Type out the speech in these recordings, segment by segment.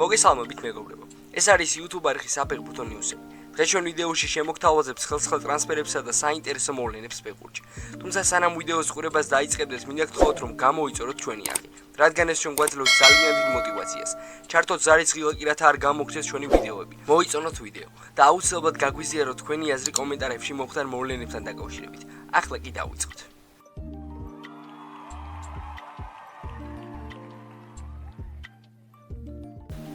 მოგესალმებით მეგობრებო. ეს არის YouTube არხი საფეხბურთო ნიუსები. დღეს ჩვენ ვიდეოში შემოგთავაზებთ ხელს-ხელ ტრანსფერებსა და საინტერესო მოვლენებს ფეხბურთში. თუმცა სანამ ვიდეოს ყურებას დაიწყებდეთ, მინდა გთხოვოთ რომ გამოიწოროთ ჩვენი არხი, რადგან ეს ჩვენ გვაძლევს ძალიან დიდ мотивაციას. ჩართოთ ზარისხილ კი რათა არ გამოგცეს ჩვენი ვიდეოები. მოიწონოთ ვიდეო და აუცილებლად გაგვიზიაროთ თქვენი აზრი კომენტარებში მომხდარ მოვლენებთან დაკავშირებით. ახლა კი დავიწყოთ.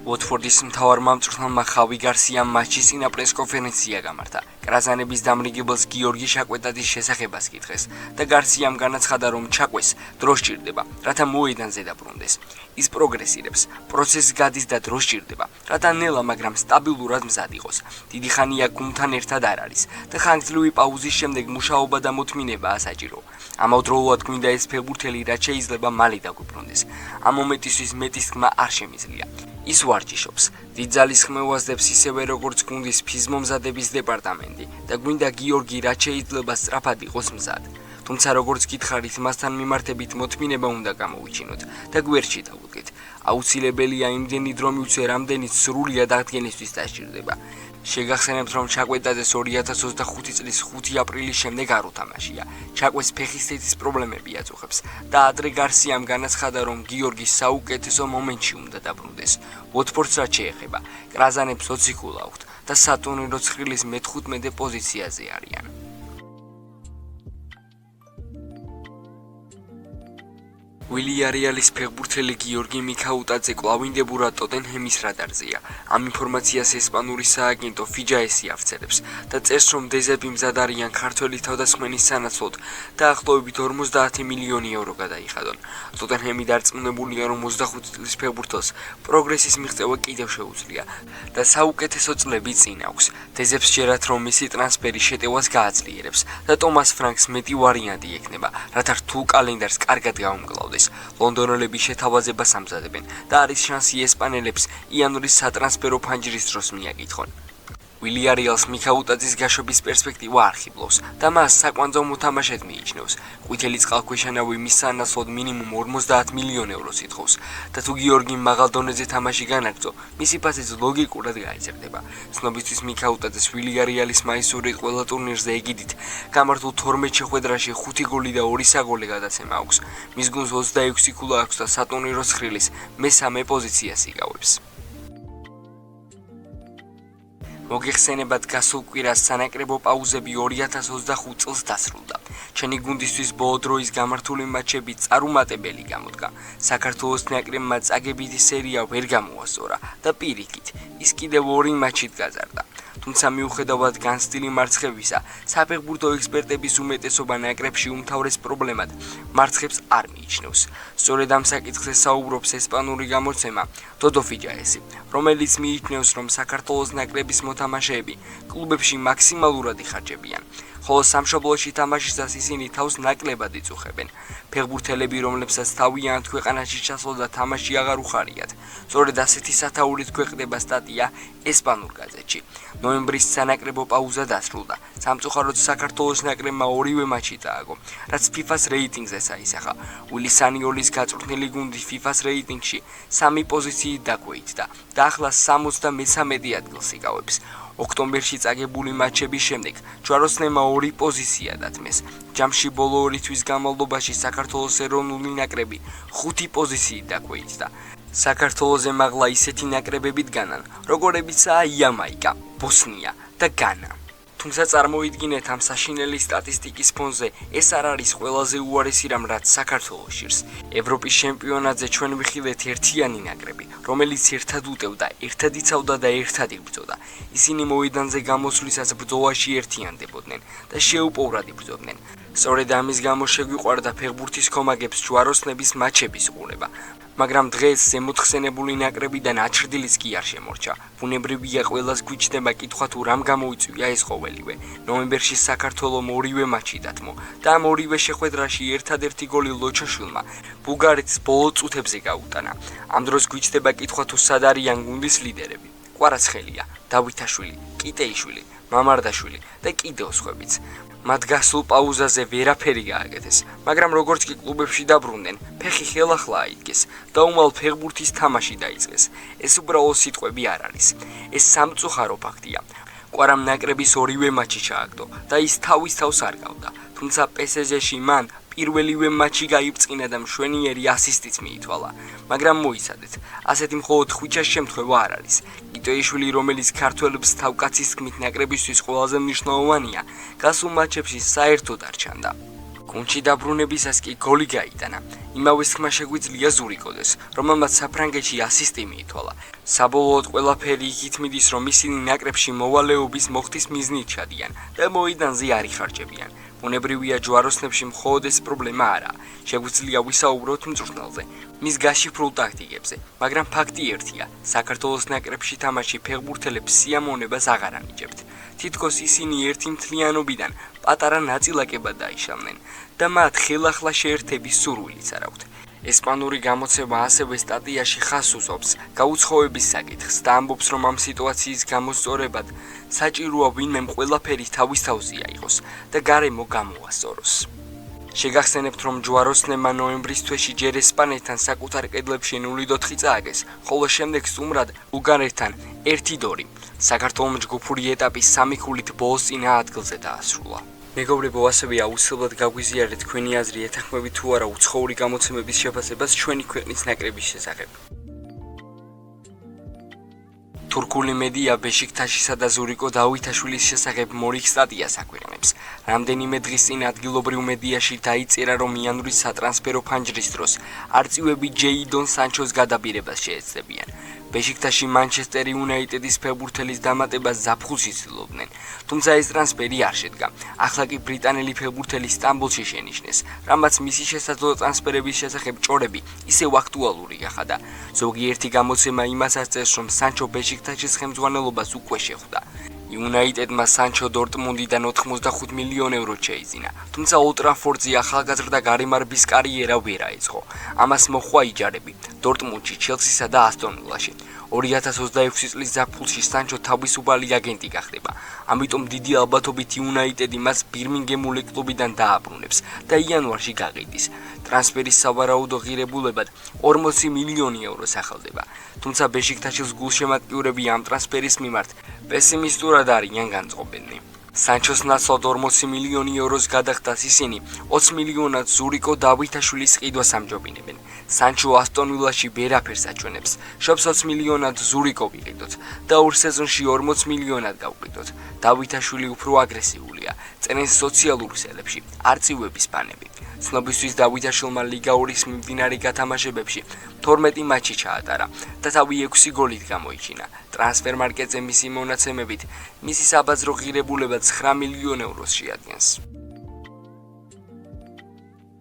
Watfords მთავარმა მწვრთნელმა ხავი გარსიამ матჩის წინა პრესკონფერენცია გამართა. კრაზანების დამრიგებელს გიორგი შაკვეტაძის შესახებას კითხეს და გარსიამ განაცხადა, რომ ჩაკვეს დრო სჭირდება, რათა მოედანზე დაბრუნდეს. ის პროგრესირებს, პროცესს გადის და დრო სჭირდება, რათა ნელა, მაგრამ სტაბილურად მზად იყოს. დიდი ხანია გუნდთან ერთად არ არის და ხანგრძლივი პაუზის შემდეგ მუშაობა და მოთმინებაა საჭირო. ამავდროულად გვინდა ეს ფეხბურთელი რაც შეიძლება მალე დაგვიბრუნდეს. ამ მომენტისთვის მეტის თქმა არ შემიძლია. ის ვარჯიშობს, დიდ ძალის ხმევას დებს ისევე როგორც გუნდის ფიზმომზადების დეპარტამენტი და გვინდა გიორგი რაც შეიძლება სწრაფად იყოს მზად. თუმცა როგორც გითხარით, მასთან მიმართებით მოთმინება უნდა გამოვიჩინოთ და გვერდში დავუდგეთ. აუცილებელია იმდენი დრო მივცე, რამდენიც სრულად აღდგენისთვის დასჭირდება. შეგახსენებთ, რომ ჩაკვეტაძეს 2025 წლის 5 აპრილის შემდეგ არ უთამაშია. ჩაკვეს ფეხის თეთის პრობლემები აწუხებს და ადრე გარსიამ განაცხადა, რომ გიორგის საუკეთესო მომენტში უნდა დაბრუნდეს. Watfords რაც შეეხება, კრაზანებს 20 გოლა აქვთ და სატურნირო ცხრილის მე-15 პოზიციაზე არიან. ვილიარეალის ფეხბურთელი გიორგი მიქაუტაძე კლავინდებურად ტოტენჰემის რადარზეა. ამ ინფორმაციას ესპანური სააგენტო FIJAES ავწერებს და წერს, რომ დეზები მზად არიან ქართველი თავდასხმენის სანაცვლოდ და ახლობებით 50 მილიონი ევრო გადაიხადონ. ტოტენჰემი დარწმუნებულია, რომ 25 წლის ფეხბურთელს პროგრესის მიღწევა კიდევ შეუძლია და საუკეთესო წლები წინ აქვს. დეზებს სჯერათ, რომ მისი ტრანსფერი შეტევას გააძლიერებს და ტომას ფრანკს მეტი ვარიანტი ექნება, რათა რთულ კალენდარს კარგად გაუმკლავდეს. ლონდონელები შეთავაზებას ამზადებენ და არის შანსი ესპანელებს იანვრის სატრანსფერო ფანჯრის დროს მიაკითხონ. ვილიარეალს მიქაუტაძის გაშობის პერსპექტივა არ ხიბლობს და მას საკვანძო მოთამაშედ მიიჩნევს. ყვითელი წყალქვეშანავი მის სანაცვლოდ მინიმუმ 50 მილიონ ევროს ითხოვს და თუ გიორგიმ მაღალ დონეზე თამაში განაგრძო, მისი ფასიც ლოგიკურად გაიზრდება. ცნობისთვის მიქაუტაძეს ვილიარეალის მაისური ყველა ტურნირზე ეგიდით გამართულ 12 შეხვედრაში 5 გოლი და 2 საგოლე გადაცემა აქვს. მის გუნდს 26 ქულა აქვს და სატურნირო ცხრილის მესამე პოზიციას იკავებს. მოგეხსენებათ, გასულ კვირას სანაკრებო პაუზები 2025 წელს დასრულდა. ჩვენი გუნდისთვის ბოლო დროის გამართული მატჩები წარუმატებელი გამოდგა. საქართველოს ნაკრებმა წაგებითი სერია ვერ გამოასწორა და პირიქით, ის კიდევ 2 მატჩით გაზარდა. თუმცა მიუხედავად განცდილი მარცხებისა, საფეხბურთო ექსპერტების უმეტესობა ნაკრებში უმთავრეს პრობლემად მარცხებს არ მიიჩნევს. სწორედ ამ საკითხზე საუბრობს ესპანური გამოცემა Todo FIJAES, რომელიც მიიჩნევს, რომ საქართველოს ნაკრების მოთამაშეები კლუბებში მაქსიმალურად იხარჯებიან, ხოლო სამშობლოში თამაშისას ისინი თავს ნაკლებად იწუხებენ. ფეხბურთელები, რომლებსაც თავიანთ ქვეყანაში ჩასვლა და თამაში აღარ უხარიათ, სწორედ ასეთი სათაურით გვეყდება სტატია ესპანურ გაზეთში. ნოემბრის სანაკრებო პაუზა დასრულდა. სამწუხაროდ საქართველოს ნაკრებმა 2 მატჩი წააგო, რაც FIFA-ს რეიტინგზე საისახა. უილი სანიოლის გაწვრთნილი გუნდი FIFA-ს რეიტინგში 3 პოზიციით დაქვეითდა და ახლა 73 ადგილს იკავებს. ოქტომბერში წაგებული მატჩების შემდეგ ჯვაროსნებმა 2 პოზიცია დათმეს. ჯამში ბოლო 2 თვის განმავლობაში საქართველოს ეროვნული ნაკრები 5 პოზიციით დაქვეითდა. საქართველოზე მაღლა ისეთი ნაკრებები დგანან, როგორებიცაა იამაიკა, ბოსნია და განა. თუმცა წარმოიდგინეთ, ამ საშინელი სტატისტიკის ფონზე ეს არ არის ყველაზე უარესი რამ, რაც საქართველოს შირს. ევროპის ჩემპიონატზე ჩვენ ვიხილეთ ერთიანი ნაკრები, რომელიც ერთად უტევდა, ერთად იცავდა და ერთად იბრძოდა. ისინი მოედანზე გამოსვლისას ბრძოლაში ერთიანდებოდნენ და შეუპოვრად იბრძოდნენ. სწორედ ამის გამო შეგვიყვარდა ფეხბურთის კომაგებს ჯვაროსნების მატჩების ყურება. მაგრამ დღეს ზემოთხსენებული ნაკრებიდან აჩრდილიც კი არ შემორჩა. ბუნებრივია ყველას გვიჩნდება კითხვა თუ რამ გამოიწვია ეს ყოველივე. ნოემბერში საქართველომ 2 მატჩი დათმო და ამ 2 შეხვედრაში ერთადერთი გოლი ლოჩაშვილმა ბულგარეთის ბოლო წუთებზე გაუტანა. ამ დროს გვიჩნდება კითხვა თუ სად არიან გუნდის ლიდერები. კვარაცხელია, დავითაშვილი, კიტეიშვილი, მამარდაშვილი და კიდევ სხვაებიც. მათ გასულ პაუზაზე ვერაფერი გააკეთეს, მაგრამ როგორც კი კლუბებში დაბრუნდნენ, ფეხი ხელახლა აიდგეს და უმალ ფეხბურთის თამაში დაიწყეს. ეს უბრალოდ სიტყვები არ არის. ეს სამწუხარო ფაქტია. კვარამ ნაკრების ორივე მატჩი ჩააგდო და ის თავის თავს არ გავდა, თუმცა PSG-ში მან პირველივე მატჩი გაიბწყინა და მშვენიერი ასისტიც მიითვალა, მაგრამ მოიცადეთ, ასეთი მხოლოდ ხვიჩას შემთხვევა არ არის. კიტეიშვილი, რომელიც ქართველებს თავკაცის თქმით ნაკრებისთვის ყველაზე მნიშვნელოვანია, გასულ მატჩებში საერთოდ არ ჩანდა. გუნდში დაბრუნებისას კი გოლი გაიტანა. იმავე თქმა შეგვიძლია ზურიკოდეს, რომელმაც საფრანგეთში ასისტი მიითვალა. საბოლოოდ ყველაფერი იქით მიდის, რომ ისინი ნაკრებში მოვალეობის მოხდის მიზნით ჩადიან და მოედანზე არ იხარჯებიან. ბუნებრივია ჯვაროსნებში მხოლოდ ეს პრობლემა არაა. შეგვიძლია ვისაუბროთ მწვრთნელზე, მის გაშიფრულ ტაქტიკებზე, მაგრამ ფაქტი ერთია, საქართველოს ნაკრებში თამაში ფეხბურთელებს სიამოვნებას აღარ ანიჭებთ. თითქოს ისინი ერთი მთლიანობიდან პატარა ნაწილაკებად დაიშალნენ და მათ ხელახლა შეერთების სურვილიც არ აქვთ. ესპანური გამოცემა ასევე სტატიაში ხაზს უსვამს გაუცხოების საკითხს და ამბობს, რომ ამ სიტუაციის გამოსწორებად საჭიროა ვინმემ ყველაფერი თავის თავზე აიღოს და გარემო გამოასწოროს. შეგახსენებთ, რომ ჯვაროსნებმა ნოემბრის თვეში ჯერ ესპანეთთან საკუთარ კედლებში 0-4 წააგეს, ხოლო შემდეგ სტუმრად ბულგარეთთან 1-2. საქართველოს ჯგუფური ეტაპის 3 ქულით ბოლოს წინა ადგილზე დაასრულა. მეგობრებო, ასევე აუცილებლად გაგვიზიარეთ თქვენი აზრი ეთანხმებით თუ არა უცხოური გამოცემების შეფასებას ჩვენი ქვეყნის ნაკრების შესახებ. თურქული მედია ბეშიქტაშისა და ზურიკო დავითაშვილის შესახებ მორიგ სტატიას აქვეყნებს. რამდენიმე დღის წინ ადგილობრივ მედიაში დაიწერა, რომ იანვრის სატრანსფერო ფანჯრის დროს არწივები ჯეიდონ სანჩოს გადაბირებას შეეცდებიან. ბეშიქტაში მანჩესტერ იუნაიტედის ფეხბურთელის დამატებას ზაფხულში ცდილობდნენ, თუმცა ეს ტრანსფერი არ შედგა. ახლა კი ბრიტანელი ფეხბურთელი სტამბოლში შენიშნეს, რამაც მისი შესაძლო ტრანსფერების შესახებ ჭორები ისევ აქტუალური გახადა. ზოგიერთი გამოცემა იმასაც წერს, რომ სანჩო ბეშიქტაშის ხელმძღვანელობას უკვე შეხვდა. იუნაიტედმა სანჩო დორტმუნდიდან 85 მილიონ ევრო შეიძინა, თუმცა ოლდ ტრაფორდზე ახალგაზრდა გარემარბის კარიერა ვერ აეწყო. ამას მოჰყვა იჯარები დორტმუნდში, ჩელსისა და ასტონ ვილაში. 2026 წლის ზაფხულში სანჩო თავისუფალი აგენტი გახდება. ამიტომ დიდი ალბათობით იუნაიტედი მას ბირმინგემული კლუბიდან დააბრუნებს და იანვარში გაყიდის. ტრანსფერის სავარაუდო ღირებულებად 40 მილიონი ევრო სახელდება. თუმცა ბეშიქტაშის გულშემატკივრები ამ ტრანსფერის მიმართ პესიმისტურად არიან განწყობილნი. სანჩოს ნაცვლად 40 მილიონი ევროს გადახდას ისინი 20 მილიონად ზურიკო დავითაშვილის ყიდვას ამჯობინებენ. სანჩო ასტონ ვილაში ვერაფერს აჩვენებს. შობს 20 მილიონად ზურიკო ვიყიდოთ და ორ სეზონში 40 მილიონად გავყიდოთ. დავითაშვილი უფრო აგრესიულია. წერენ სოციალურ ქსელებში, არწივების ბანები. ცნობისთვის დავითაშვილმა ლიგა 2-ის მიმდინარე გათამაშებებში 12 მატჩი ჩაატარა და თავი 6 გოლით გამოიჩინა. ტრანსფერმარკეტზე მისი მონაცემებით, მისი საბაზრო ღირებულება 9 მილიონ ევროს შეადგენს.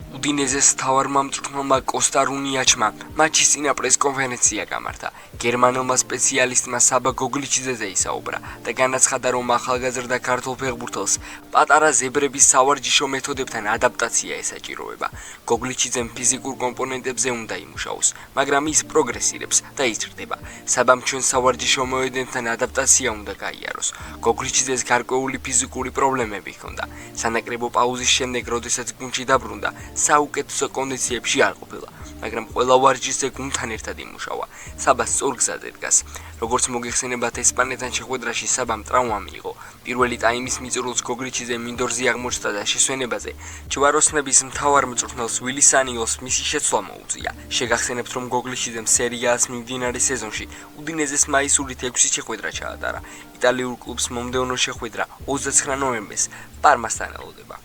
უდინეზეს მთავარმა მწვრთნელმა კოსტა რუნიაჩმა მატჩის წინა პრესკონფერენცია გამართა. გერმანულმა სპეციალისტმა საბა გოგლიჩიძეზე ისაუბრა და განაცხადა, რომ ახალგაზრდა ქართულ ფეხბურთელს პატარა ზებრების სავარჯიშო მეთოდებთან ადაპტაცია ესაჭიროება. გოგლიჩიძემ ფიზიკურ კომპონენტებზე უნდა იმუშაოს, მაგრამ ის პროგრესირებს და იზრდება. საბამ ჩვენ სავარჯიშო მოედნთან ადაპტაცია უნდა გაიაროს. გოგლიჩიძეს გარკვეული ფიზიკური პრობლემები ჰქონდა. სანაკრებო პაუზის შემდეგ, როდესაც გუნდში დაბრუნდა, საუკეთესო კონდიციებში არ ყოფილა, მაგრამ ყველა ვარჯიშზე გუნდთან ერთად იმუშავა. საბა სწორ გზაზე დგას. როგორც მოგეხსენებათ, ესპანეთთან შეხვედრაში საბამ ტრავმა მიიღო. პირველი ტაიმის მიწურულს გოგლიჩიძე მინდორზე აღმოჩნდა და შესვენებაზე ჯვაროსნების მთავარ მწვრთნელს ვილი სანიოლს მისი შეცვლა მოუწია. შეგახსენებთ, რომ გოგლიჩიძემ სერია-ას მიმდინარე სეზონში უდინეზეს მაისურით 6 შეხვედრა ჩაატარა. იტალიურ კლუბს მომდევნო შეხვედრა 29 ნოემბერს პარმასთან ელოდება.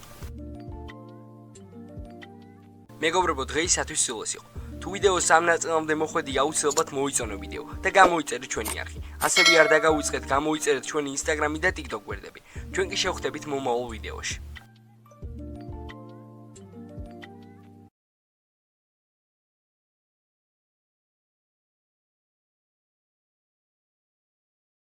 მეგობრებო, დღეისათვის სულ ეს იყო. თუ ვიდეო სამ ნაწილამდე მოხვედი, აუცილებლად მოიწონო ვიდეო და გამოიწერეთ ჩვენი არხი. ასევე არ დაგავიწყეთ, გამოიწერეთ ჩვენი Instagram-ი და TikTok გვერდები. ჩვენ კი შევხვდებით მომავალ ვიდეოში.